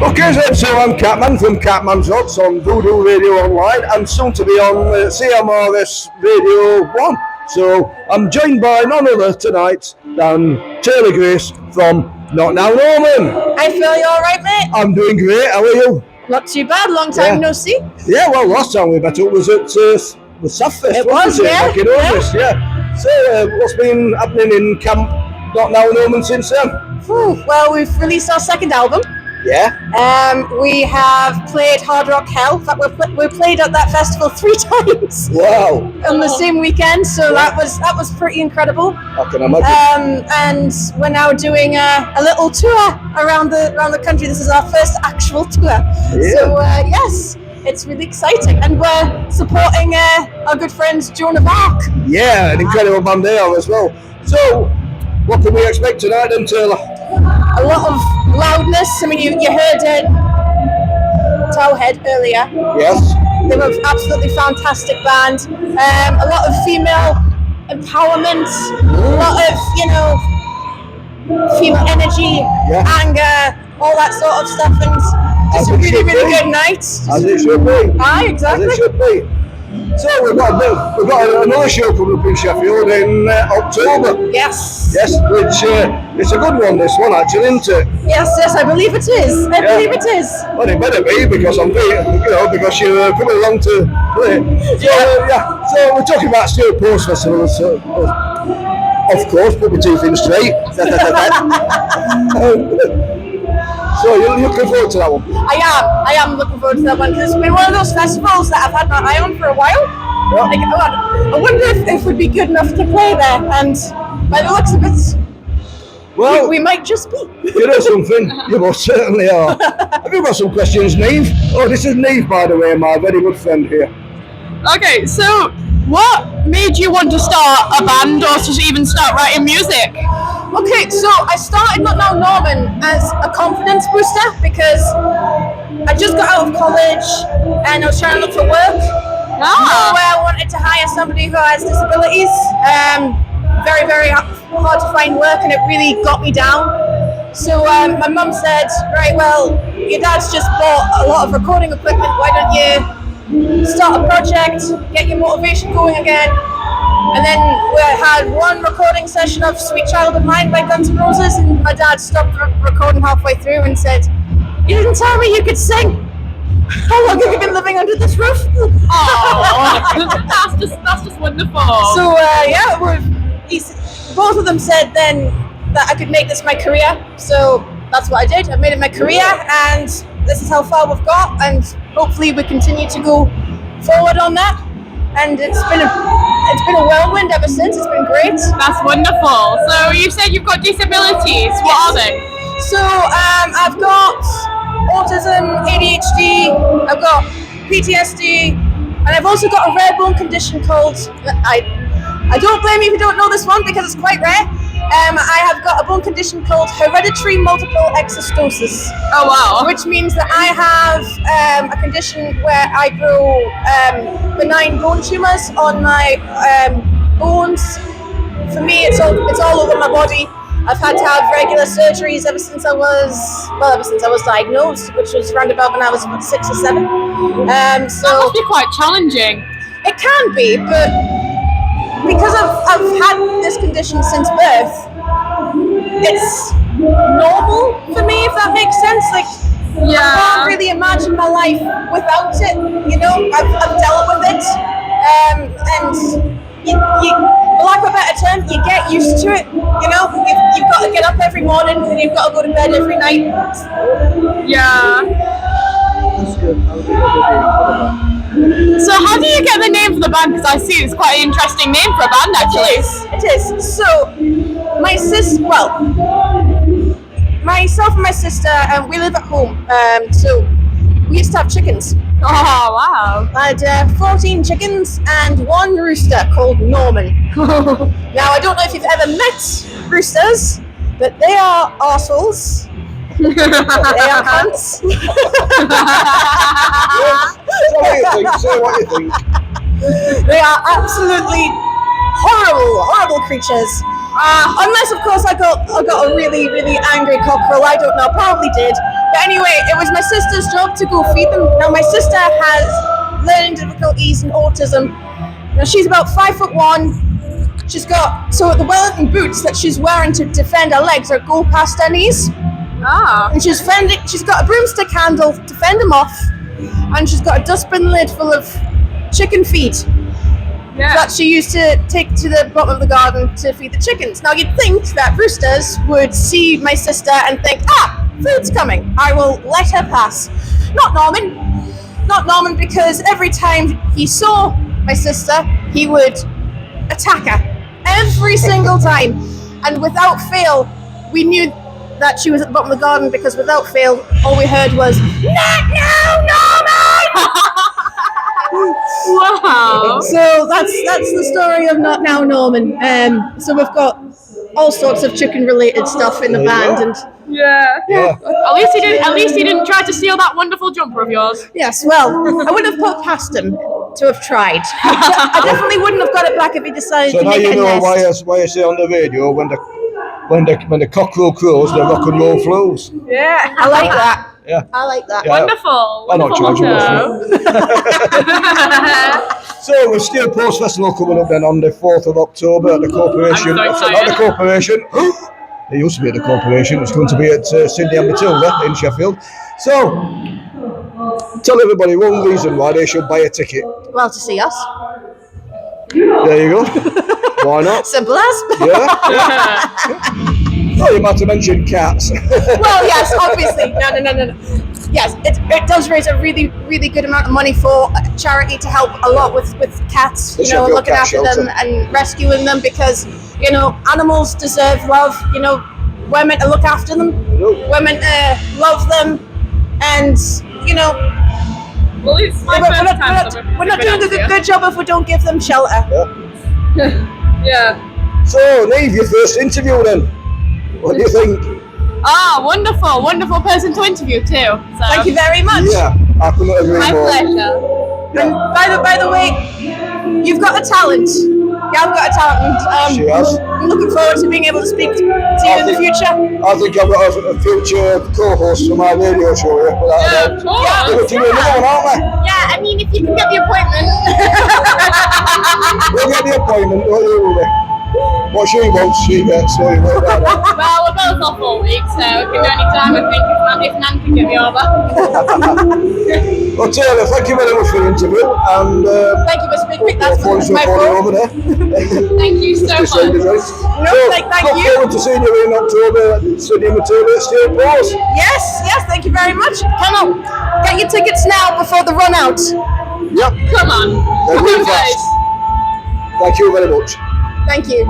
Okay, so I'm Catman from Catman's Odds on Voodoo Radio Online and soon to be on CMRS Radio 1. So I'm joined by none other tonight than Taylor Grace from Not Now Norman. Hi Phil, you alright mate? I'm doing great, how are you? Not too bad, long time no see. Yeah, well last time we met up was at the Southfest, It was, yeah. Back in August, yeah. So what's been happening in Camp Not Now Norman since then? Well, we've released our second album. Yeah. We have played Hard Rock Hell. In fact, we played at that festival 3 times. Wow. On the same weekend, so that was pretty incredible. I can imagine. And we're now doing a little tour around the country. This is our first actual tour. Yeah. So yes, it's really exciting, and we're supporting our good friend Joan of Arc. Yeah, an incredible band there as well. So, what can we expect tonight then, Taylor? A lot of loudness. I mean, you heard Towhead earlier. Yes. They were an absolutely fantastic band. A lot of female empowerment, a lot of, female energy, anger, all that sort of stuff, and just a really, really good night. As it should be. Aye, exactly. As it should be. So we've got another show coming up in Sheffield in October. Yes. Yes, which it's a good one. This one actually, isn't it? Yes, I believe it is. I believe it is. Well, it better be because because you're coming along to play. So, So we're talking about Steel Post Festival. So, of course, put my teeth in straight. So you're looking forward to that one? I am looking forward to that one because it's been one of those festivals that I've had my eye on for a while. Yeah. Like, I wonder if we'd be good enough to play there, and by the looks of it, well, we might just be. You know something? You most certainly are. Have you got some questions, Niamh? Oh, this is Niamh, by the way, my very good friend here. Okay, so what made you want to start a band or to even start writing music? Okay, so I started Not Now Norman as a confidence booster because I just got out of college and I was trying to look for work. Where I wanted to hire somebody who has disabilities. Very, very hard to find work, and it really got me down. So my mum said, right, well, your dad's just bought a lot of recording equipment, why don't you start a project, get your motivation going again. And then we had one recording session of Sweet Child of Mine by Guns N' Roses, and my dad stopped recording halfway through and said, you didn't tell me you could sing. How long have you been living under this roof? Oh, that's just wonderful. So both of them said then that I could make this my career. So that's what I did. I made it my career, and this is how far we've got, and hopefully we continue to go forward on that. And it's been a whirlwind ever since. It's been great. That's wonderful. So you said you've got disabilities. What are they? So I've got autism, ADHD, I've got PTSD, and I've also got a rare bone condition called, I don't blame you if you don't know this one because it's quite rare. I have got a bone condition called hereditary multiple exostosis. Oh wow! Which means that I have a condition where I grow benign bone tumors on my bones. For me, it's all over my body. I've had to have regular surgeries ever since I was diagnosed, which was around about when I was 6 or 7. So that must be quite challenging. It can be, but because I've had this condition since birth, it's normal for me, if that makes sense. Like, I can't really imagine my life without it. I've dealt with it, and you, for lack of a better term, you get used to it. You've got to get up every morning and you've got to go to bed every night. Yeah. That's good. So how do you get the name for the band? Because I see it's quite an interesting name for a band, actually. It is. So, myself and my sister, we live at home. So we used to have chickens. Oh, wow. I had 14 chickens and one rooster called Norman. Now, I don't know if you've ever met roosters, but they are arseholes. They are cunts. Say what you think. They are absolutely horrible creatures. Unless, of course, I got a really, really angry cockerel. I don't know, probably did. But anyway, it was my sister's job to go feed them. Now my sister has learning difficulties and autism. Now she's about 5'1". She's got the Wellington boots that she's wearing to defend her legs are go past her knees. And she's got a broomstick handle to fend them off, and she's got a dustbin lid full of chicken feed that she used to take to the bottom of the garden to feed the chickens. Now you'd think that roosters would see my sister and think, food's coming, I will let her pass. Not Norman, because every time he saw my sister, he would attack her. Every single time. And without fail, we knew that she was at the bottom of the garden because without fail, all we heard was, "Not now, Norman!" Wow. So that's the story of Not Now, Norman. So we've got all sorts of chicken-related stuff in the band, and Yeah. At least he didn't try to steal that wonderful jumper of yours. yes, well, I wouldn't have put past him to have tried. I definitely wouldn't have got it back if he decided So to now make you it a know nest. why I say on the radio when the cockerel crows, the rock and roll flows. Yeah. I like that. Yeah. I like that. Yeah. Wonderful. I'm not Wonderful charging motto. So we've Steel Post Festival coming up then on the 4th of October at the Corporation. I'm so Not the excited. Corporation. It used to be at the Corporation. It's going to be at Cindy and Matilda in Sheffield. So tell everybody one reason why they should buy a ticket. Well, to see us. There you go. Why not? Simple as. Yeah. Oh, you might have mentioned cats. Well, yes, obviously. No. Yes, it does raise a really, really good amount of money for a charity to help a lot with cats, The you know, Sheffield looking Cat after them Shelter. and rescuing them because, you know, animals deserve love. You know, we're meant to look after them. We're meant to love them. And, you know, Well, it's my we're first not, time. so we're not doing a good job if we don't give them shelter. Yeah. So, Niamh, your first interview then. What do you think? Wonderful person to interview too. So. Thank you very much. Yeah, I couldn't agree My more. pleasure. And by the way, you've got a talent. Yeah, I've got a talent. And, She has. I'm looking forward to being able to speak to you in the future. I think I've got a future co-host for my radio show here. Yeah, We're cool. going to do another one, aren't we? Yeah, I mean, if you can get the appointment. We'll get the appointment, don't you, Ruby? What she wants, she gets. So you know that. Well, we're both off all week, so we can do any time. I think if Nan can get me over. Well, Taylor, thank you very much for the interview. And Thank you, Mr. Big Quick. That's phone's my recording fault. over there. Thank you so Just saying much. the right. No, thank look you. forward to seeing you in October at Cindy and Matilda at Steel Post. Yes, thank you very much. Come on, get your tickets now before the run out. Yep. Come on. They're really Guys. fast. Thank you very much. Thank you.